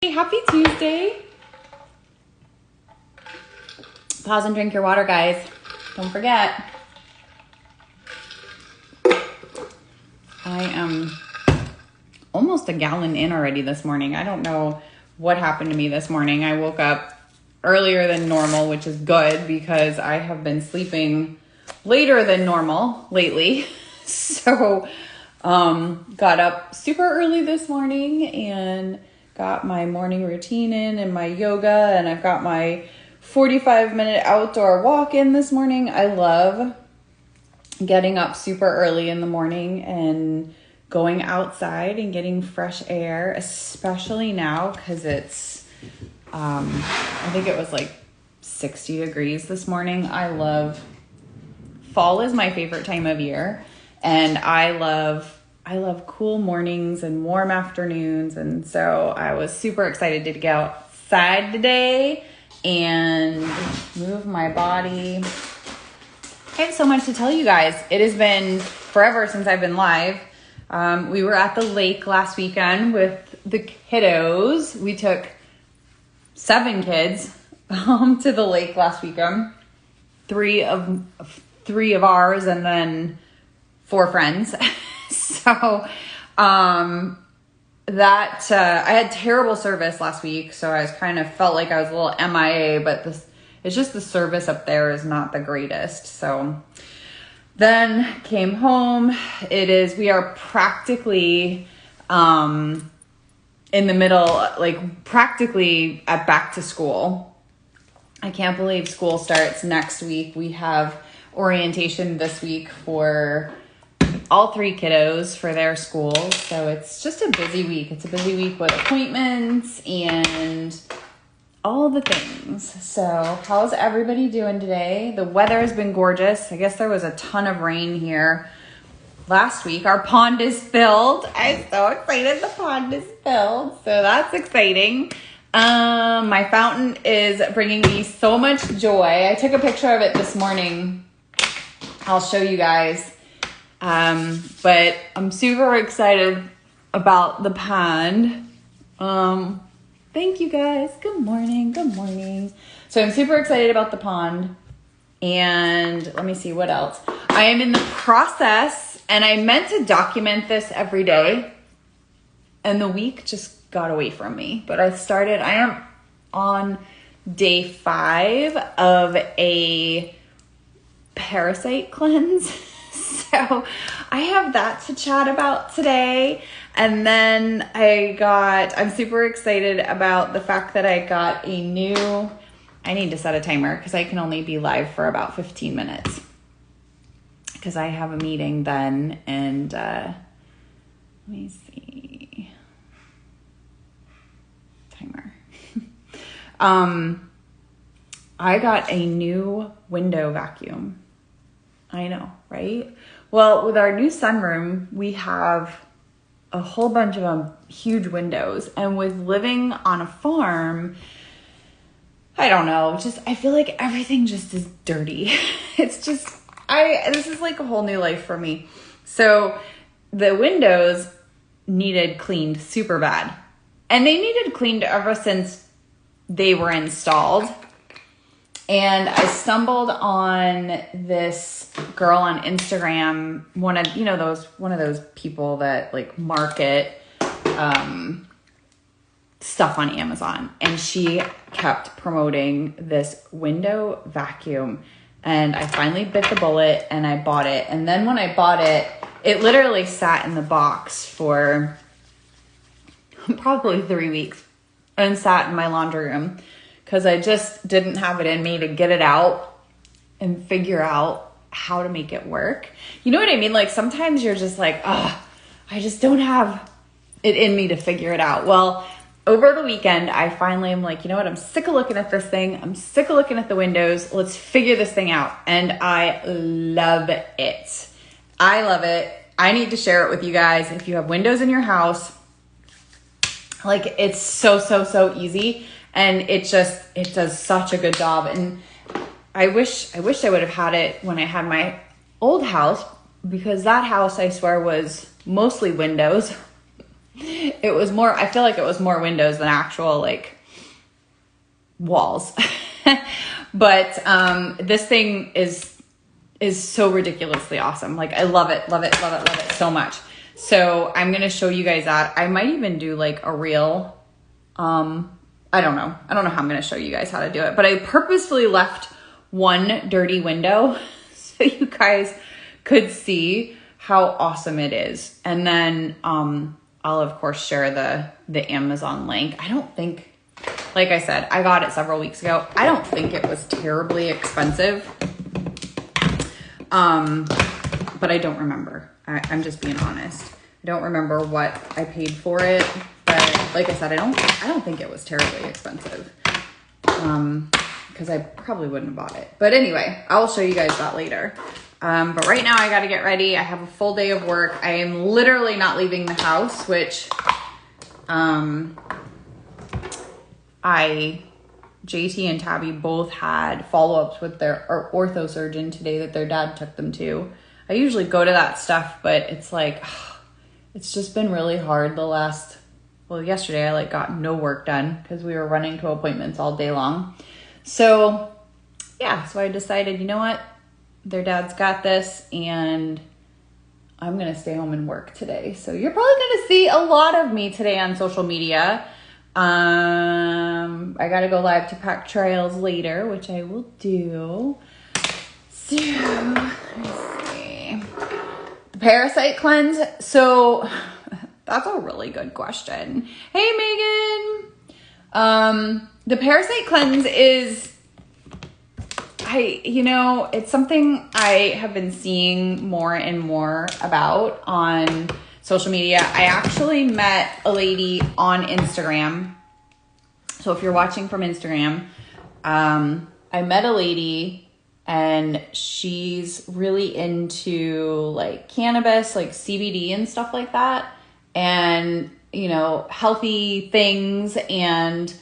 Hey, happy Tuesday. Pause and drink your water, guys. Don't forget. I am almost a gallon in already this morning. I don't know what happened to me this morning. I woke up earlier than normal, which is good because I have been sleeping later than normal lately. So, got up super early this morning and got my morning routine in and my yoga, and I've got my 45-minute outdoor walk in this morning. I love getting up super early in the morning and going outside and getting fresh air, especially now because it's, I think it was like 60 degrees this morning. Fall is my favorite time of year, and I love cool mornings and warm afternoons. And so I was super excited to go outside today and move my body. I have so much to tell you guys. It has been forever since I've been live. We were at the lake last weekend with the kiddos. We took 7 kids to the lake last weekend. 3 of ours and then 4 friends. So, I had terrible service last week, so I felt like I was a little MIA, but it's just the service up there is not the greatest. So then came home. We are practically, in the middle, practically at back to school. I can't believe school starts next week. We have orientation this week for all 3 kiddos for their schools. So it's just a busy week. It's a busy week with appointments and all the things. So how's everybody doing today? The weather has been gorgeous. I guess there was a ton of rain here last week. Our pond is filled. I'm so excited the pond is filled. So that's exciting. My fountain is bringing me so much joy. I took a picture of it this morning. I'll show you guys. But I'm super excited about the pond. Thank you guys. Good morning. Good morning. So I'm super excited about the pond. And let me see what else. I am in the process, and I meant to document this every day, and the week just got away from me. But I am on day 5 of a parasite cleanse. So I have that to chat about today. And then I'm super excited about the fact that I got I need to set a timer because I can only be live for about 15 minutes because I have a meeting then. And let me see. Timer. I got a new window vacuum. I know, right? Well, with our new sunroom, we have a whole bunch of huge windows. And with living on a farm, I don't know, I feel like everything just is dirty. This is like a whole new life for me. So the windows needed cleaned super bad. And they needed cleaned ever since they were installed. And I stumbled on this girl on Instagram, one of those people that market stuff on Amazon. And she kept promoting this window vacuum. And I finally bit the bullet and I bought it. And then when I bought it, it literally sat in the box for probably 3 weeks and sat in my laundry room. Because I just didn't have it in me to get it out and figure out how to make it work. You know what I mean? Like sometimes you're just like, I just don't have it in me to figure it out. Well, over the weekend, I finally am like, you know what? I'm sick of looking at this thing. I'm sick of looking at the windows. Let's figure this thing out. And I love it. I love it. I need to share it with you guys. If you have windows in your house, it's so easy. And it does such a good job. And I wish I would have had it when I had my old house, because that house, I swear, was mostly windows. It was more, I feel like it was more windows than actual like walls. But this thing is so ridiculously awesome. Like I love it so much. So I'm going to show you guys that. I might even do like a reel. I don't know how I'm going to show you guys how to do it, but I purposefully left one dirty window so you guys could see how awesome it is. And then, I'll of course share the Amazon link. I don't think, like I said, I got it several weeks ago. I don't think it was terribly expensive. But I don't remember. I'm just being honest. I don't remember what I paid for it, but like I said, I don't think it was terribly expensive. Because I probably wouldn't have bought it. But anyway, I'll show you guys that later. But right now I got to get ready. I have a full day of work. I am literally not leaving the house, which, JT and Tabby both had follow-ups with their ortho surgeon today that their dad took them to. I usually go to that stuff, but it's like, it's just been really hard yesterday I like got no work done because we were running to appointments all day long. So yeah, so I decided, you know what? Their dad's got this and I'm going to stay home and work today. So you're probably going to see a lot of me today on social media. I got to go live to pack trials later, which I will do. So let me see. The parasite cleanse. So that's a really good question. Hey, Megan. The parasite cleanse is, it's something I have been seeing more and more about on social media. I actually met a lady on Instagram. So if you're watching from Instagram, I met a lady and she's really into like cannabis, like CBD and stuff like that. And, healthy things. And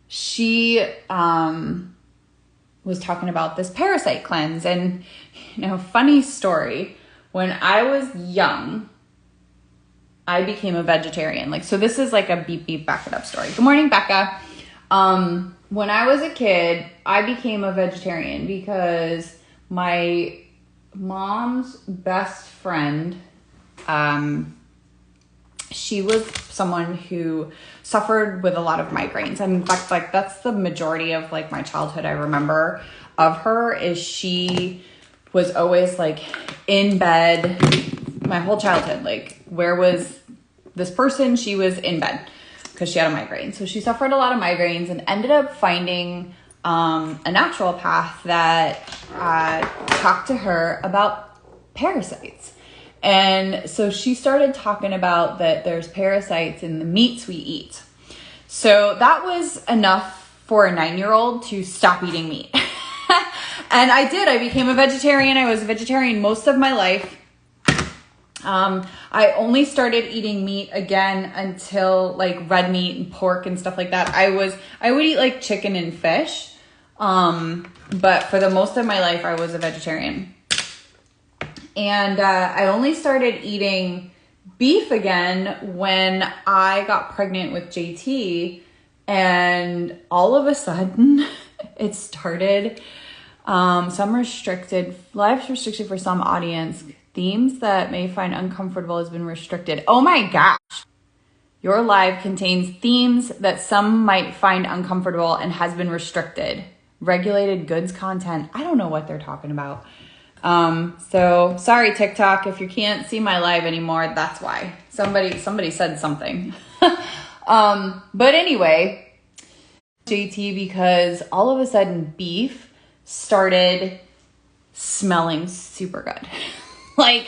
she, was talking about this parasite cleanse. And, funny story, when I was young, I became a vegetarian. So this is like a beep, beep, back it up story. Good morning, Becca. When I was a kid, I became a vegetarian because my mom's best friend, she was someone who suffered with a lot of migraines. And in fact, like that's the majority of like my childhood I remember of her is she was always like in bed my whole childhood. Like where was this person? She was in bed because she had a migraine. So she suffered a lot of migraines and ended up finding a naturopath that talked to her about parasites. And so she started talking about that there's parasites in the meats we eat. So that was enough for a 9-year-old to stop eating meat. And I did. I became a vegetarian. I was a vegetarian most of my life. I only started eating meat again until like red meat and pork and stuff like that. I would eat like chicken and fish. But for the most of my life, I was a vegetarian. And I only started eating beef again when I got pregnant with JT. And all of a sudden, it started some restricted, lives restricted for some audience. Themes that may find uncomfortable has been restricted. Oh my gosh. Your live contains themes that some might find uncomfortable and has been restricted. Regulated goods content. I don't know what they're talking about. So sorry, TikTok, if you can't see my live anymore, that's why. Somebody said something. But anyway, JT, because all of a sudden beef started smelling super good. Like,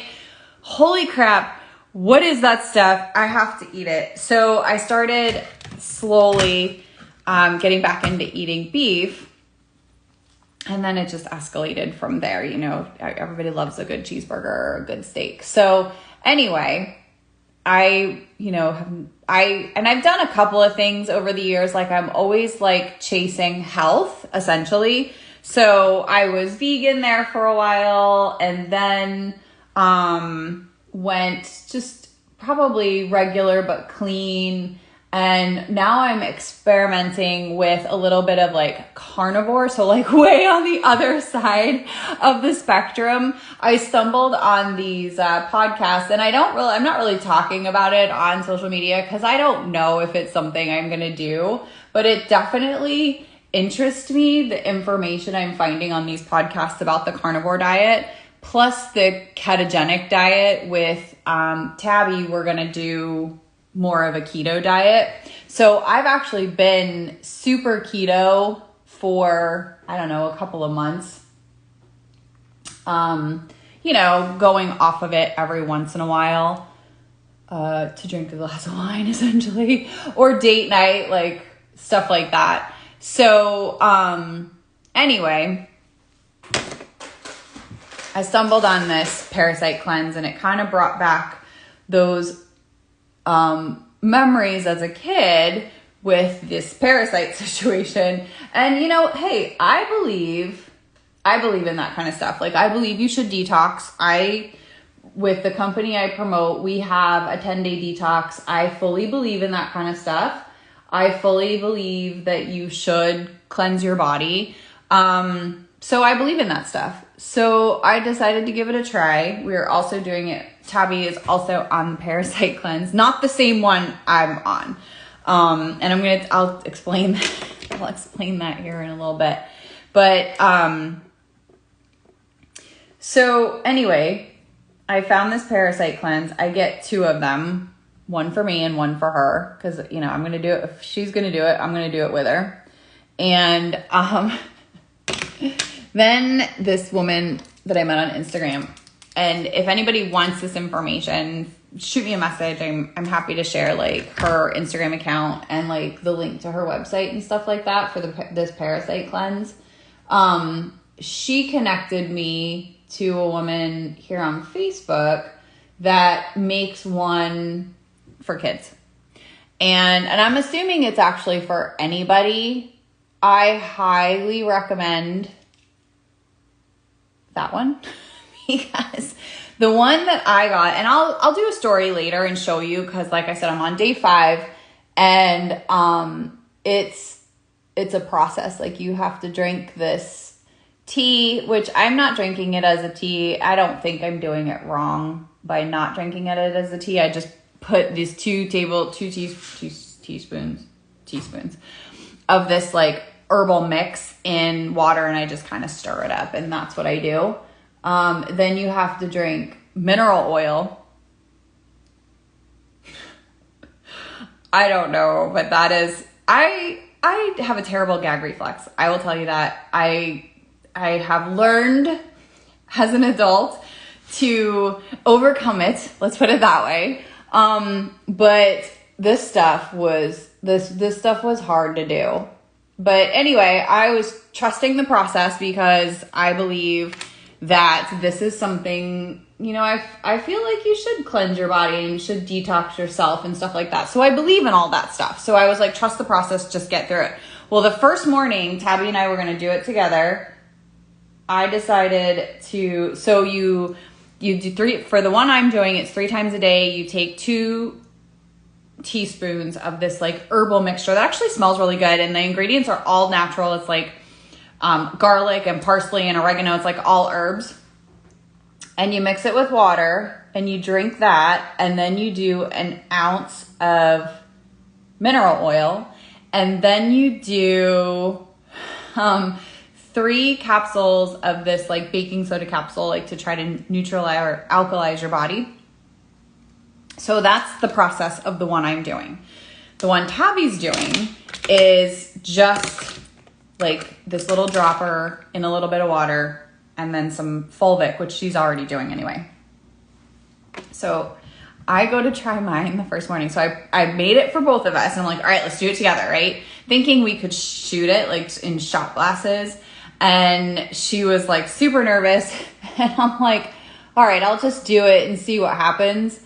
holy crap, what is that stuff? I have to eat it. So I started slowly getting back into eating beef. And then it just escalated from there. Everybody loves a good cheeseburger or a good steak. So anyway, I've done a couple of things over the years. Like I'm always like chasing health, essentially. So I was vegan there for a while and then went just probably regular but clean. And now I'm experimenting with a little bit of like carnivore. So like way on the other side of the spectrum. I stumbled on these podcasts, and I'm not really talking about it on social media because I don't know if it's something I'm going to do, but it definitely interests me, the information I'm finding on these podcasts about the carnivore diet, plus the ketogenic diet with Tabby. We're going to do more of a keto diet. So I've actually been super keto for, I don't know, a couple of months. Going off of it every once in a while, to drink a glass of wine essentially, or date night, like stuff like that. So, anyway, I stumbled on this parasite cleanse, and it kind of brought back those memories as a kid with this parasite situation. And hey, I believe in that kind of stuff. Like, I believe you should detox. With the company I promote, we have a 10-day detox. I fully believe in that kind of stuff. I fully believe that you should cleanse your body. So I believe in that stuff. So I decided to give it a try. We are also doing it. Tabby is also on the parasite cleanse, not the same one I'm on. And I'll explain that here in a little bit. But, so anyway, I found this parasite cleanse. I get 2 of them, one for me and one for her. Cause I'm going to do it. If she's going to do it, I'm going to do it with her. And, then this woman that I met on Instagram, and if anybody wants this information, shoot me a message. I'm happy to share like her Instagram account and like the link to her website and stuff like that for this parasite cleanse. She connected me to a woman here on Facebook that makes one for kids. And I'm assuming it's actually for anybody. I highly recommend that one because the one that I got, and I'll do a story later and show you, because like I said, I'm on day 5, and it's a process. Like, you have to drink this tea, which I'm not drinking it as a tea. I don't think I'm doing it wrong by not drinking it as a tea. I just put these 2 teaspoons of this like herbal mix in water, and I just kind of stir it up, and that's what I do. Then you have to drink mineral oil. I don't know, but that is, I have a terrible gag reflex. I will tell you that. I have learned as an adult to overcome it. Let's put it that way. But this stuff was hard to do. But anyway, I was trusting the process because I believe that this is something, I feel like you should cleanse your body and you should detox yourself and stuff like that. So I believe in all that stuff. So I was like, trust the process, just get through it. Well, the first morning, Tabby and I were going to do it together. I decided to, so you do 3, for the one I'm doing, it's 3 times a day. You take 2 teaspoons of this like herbal mixture that actually smells really good, and the ingredients are all natural. It's like garlic and parsley and oregano. It's like all herbs, and you mix it with water and you drink that, and then you do an ounce of mineral oil, and then you do 3 capsules of this like baking soda capsule, like to try to neutralize or alkalize your body. So that's the process of the one I'm doing. The one Tabby's doing is just like this little dropper in a little bit of water and then some Fulvic, which she's already doing anyway. So I go to try mine the first morning. So I made it for both of us. And I'm like, all right, let's do it together, right? Thinking we could shoot it like in shot glasses. And she was like super nervous. And I'm like, all right, I'll just do it and see what happens.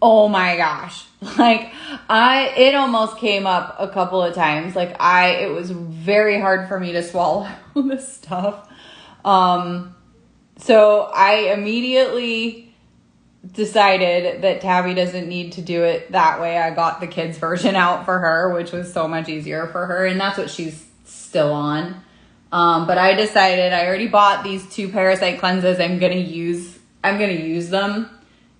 Oh my gosh. Like it almost came up a couple of times. Like it was very hard for me to swallow this stuff. So I immediately decided that Tabby doesn't need to do it that way. I got the kids version out for her, which was so much easier for her, and that's what she's still on. But I decided, I already bought these 2 parasite cleanses. I'm gonna use them.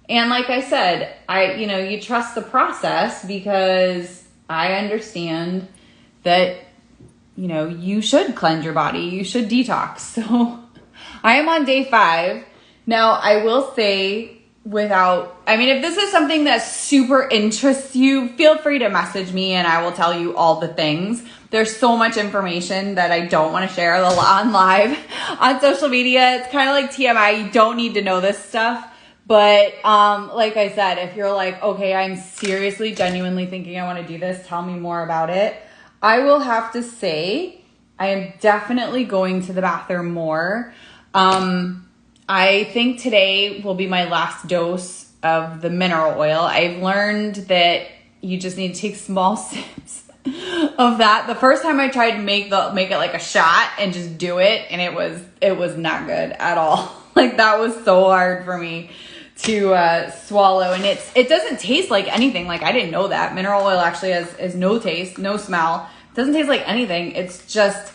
And like I said, you trust the process, because I understand that, you should cleanse your body. You should detox. So I am on day 5. Now, I will say, if this is something that super interests you, feel free to message me and I will tell you all the things. There's so much information that I don't want to share on live on social media. It's kind of like TMI. You don't need to know this stuff. But like I said, if you're like, okay, I'm seriously, genuinely thinking I want to do this, tell me more about it. I will have to say, I am definitely going to the bathroom more. I think today will be my last dose of the mineral oil. I've learned that you just need to take small sips of that. The first time I tried to make it like a shot and just do it, and it was not good at all. Like, that was so hard for me to swallow, and it doesn't taste like anything. Like, I didn't know that mineral oil actually has no taste, no smell. It doesn't taste like anything. It's just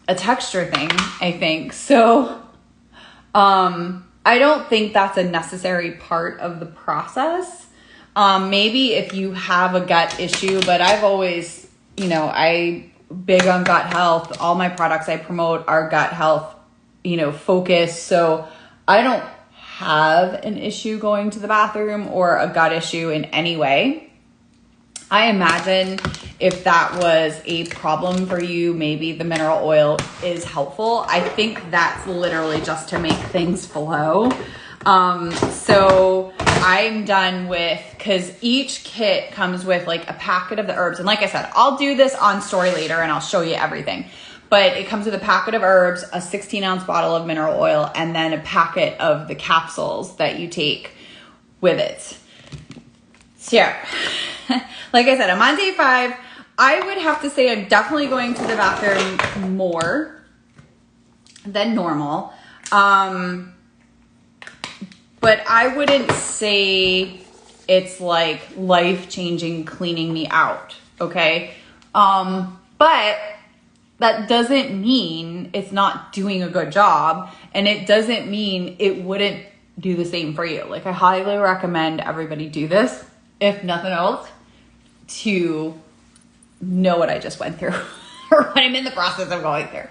a texture thing, I think. So I don't think that's a necessary part of the process. Maybe if you have a gut issue, but I've always, I big on gut health. All my products I promote are gut health, focus. So I don't have an issue going to the bathroom or a gut issue in any way. I imagine if that was a problem for you, maybe the mineral oil is helpful. I think that's literally just to make things flow. So I'm done with, because each kit comes with like a packet of the herbs. And like I said, I'll do this on story later and I'll show you everything. But it comes with a packet of herbs, a 16-ounce bottle of mineral oil, and then a packet of the capsules that you take with it. So, like I said, I'm on day 5. I would have to say I'm definitely going to the bathroom more than normal. But I wouldn't say it's like life-changing cleaning me out, okay? But that doesn't mean it's not doing a good job, and it doesn't mean it wouldn't do the same for you. Like, I highly recommend everybody do this, if nothing else, to know what I just went through or what I'm in the process of going through.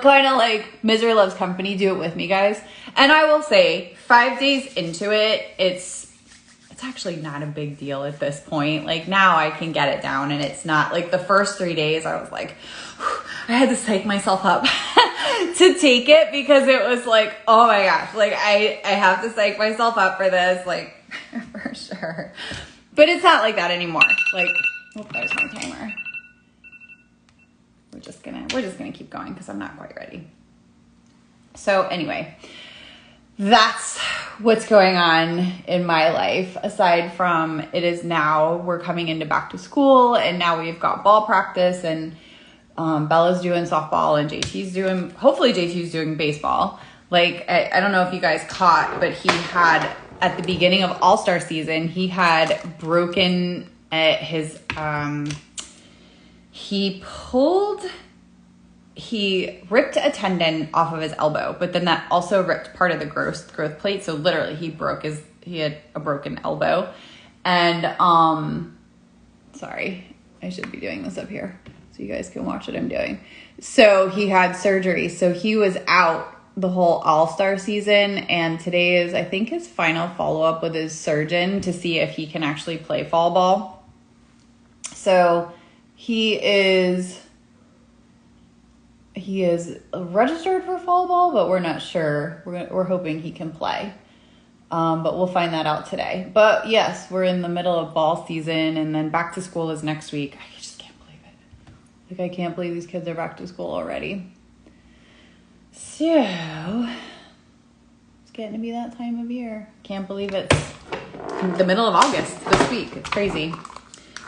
Kind of like Misery Loves Company, do it with me, guys. And I will say, 5 days into it, it's actually not a big deal at this point. Like, now I can get it down, and it's not like the first 3 days I was like, I had to psych myself up to take it, because it was like, oh my gosh, like I have to psych myself up for this, like for sure. But it's not like that anymore. Like, oh, there's my timer. We're just gonna keep going because I'm not quite ready. So anyway, that's what's going on in my life. Aside from, it is now, we're coming into back to school, and now we've got ball practice, and Bella's doing softball, and hopefully JT's doing baseball. Like, I don't know if you guys caught, but he had, at the beginning of All-Star season, he had broken his, he ripped a tendon off of his elbow, but then that also ripped part of the growth plate. So literally he had a broken elbow. And, sorry, I should be doing this up here so you guys can watch what I'm doing. So he had surgery. So he was out the whole All-Star season, and today is, I think, his final follow-up with his surgeon to see if he can actually play fall ball. So he is registered for fall ball, but we're not sure. We're hoping he can play. But we'll find that out today. But yes, we're in the middle of ball season, and then back to school is next week. I just can't believe it. Like, I can't believe these kids are back to school already. So, it's getting to be that time of year. Can't believe it's the middle of August this week. It's crazy.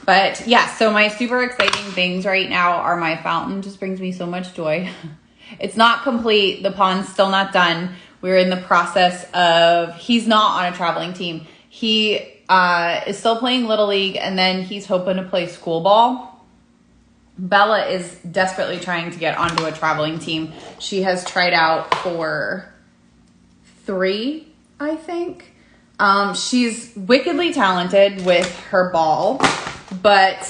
But yeah, so my super exciting things right now are my fountain. Just brings me so much joy. It's not complete. The pond's still not done. We're in the process of, he's not on a traveling team. He is still playing Little League, and then he's hoping to play school ball. Bella is desperately trying to get onto a traveling team. She has tried out for 3, I think. She's wickedly talented with her ball, but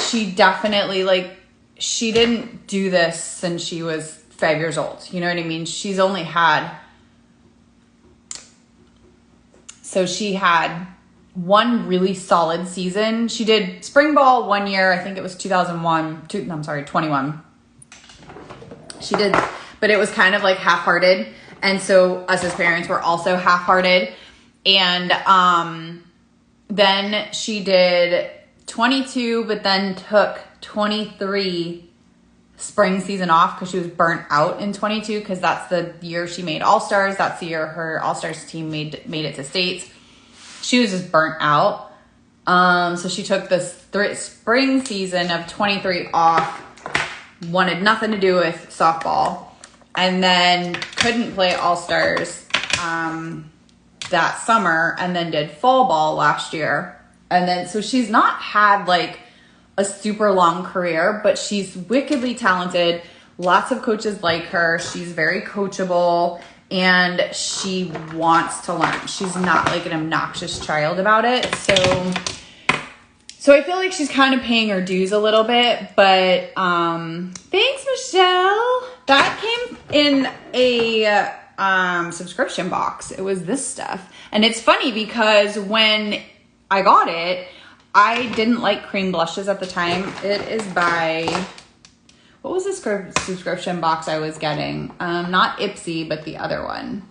she definitely, like, she didn't do this since she was 5 years old. You know what I mean? She's only had, so she had one really solid season. She did spring ball 1 year. I think it was 21. She did, but it was kind of like half-hearted. And so us as parents were also half-hearted. And then she did 22, but then took 23 spring season off because she was burnt out in 22, because that's the year she made All-Stars. That's the year her All-Stars team made it to states. She was just burnt out. So she took this spring season of 23 off, wanted nothing to do with softball, and then couldn't play All-Stars that summer, and then did fall ball last year. And then, so she's not had like a super long career, but she's wickedly talented. Lots of coaches like her. She's very coachable, and she wants to learn. She's not like an obnoxious child about it. So I feel like she's kind of paying her dues a little bit, but thanks, Michelle. That came in a subscription box. It was this stuff. And it's funny because when I got it, I didn't like cream blushes at the time. It is by, what was the subscription box I was getting? Not Ipsy, but the other one.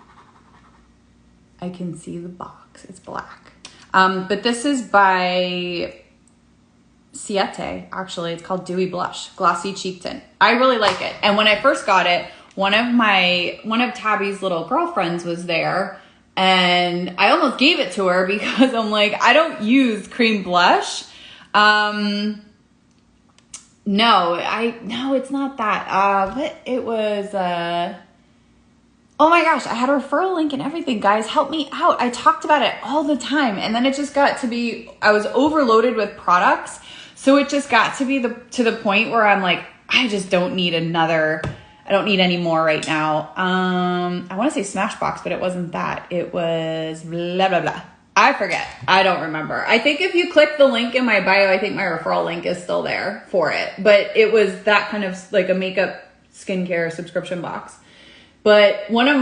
I can see the box. It's black. But this is by Siete, actually. It's called Dewy Blush, Glossy Cheek Tint. I really like it. And when I first got it, one of Tabby's little girlfriends was there, and I almost gave it to her because I'm like, I don't use cream blush. No, it's not that. But it was, oh my gosh, I had a referral link and everything. Guys, help me out. I talked about it all the time, and then it just got to be, I was overloaded with products. So it just got to be to the point where I'm like, I just don't need I don't need any more right now. I want to say Smashbox, but it wasn't that. It was blah, blah, blah. I forget. I don't remember. I think if you click the link in my bio, I think my referral link is still there for it. But it was that kind of like a makeup skincare subscription box. But one of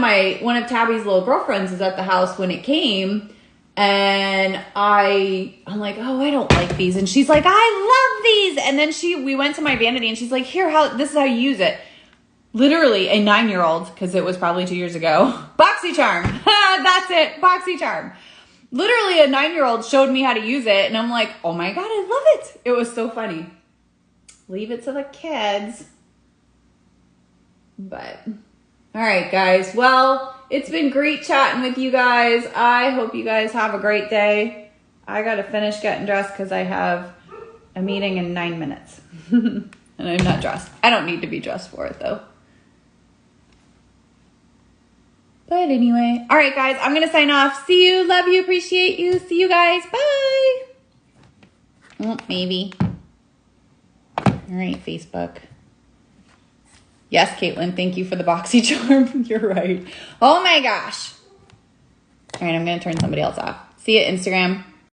Tabby's little girlfriends was at the house when it came, and I'm like, oh, I don't like these. And she's like, I love these. And then we went to my vanity, and she's like, this is how you use it. Literally a 9-year-old, because it was probably 2 years ago. BoxyCharm. That's it. BoxyCharm. Literally a 9-year-old showed me how to use it, and I'm like, oh my God, I love it. It was so funny. Leave it to the kids. But, all right, guys. Well, it's been great chatting with you guys. I hope you guys have a great day. I got to finish getting dressed because I have a meeting in 9 minutes. And I'm not dressed. I don't need to be dressed for it, though. But anyway, all right, guys, I'm going to sign off. See you. Love you. Appreciate you. See you guys. Bye. Oh, maybe. All right, Facebook. Yes, Caitlin, thank you for the BoxyCharm. You're right. Oh, my gosh. All right, I'm going to turn somebody else off. See you, Instagram.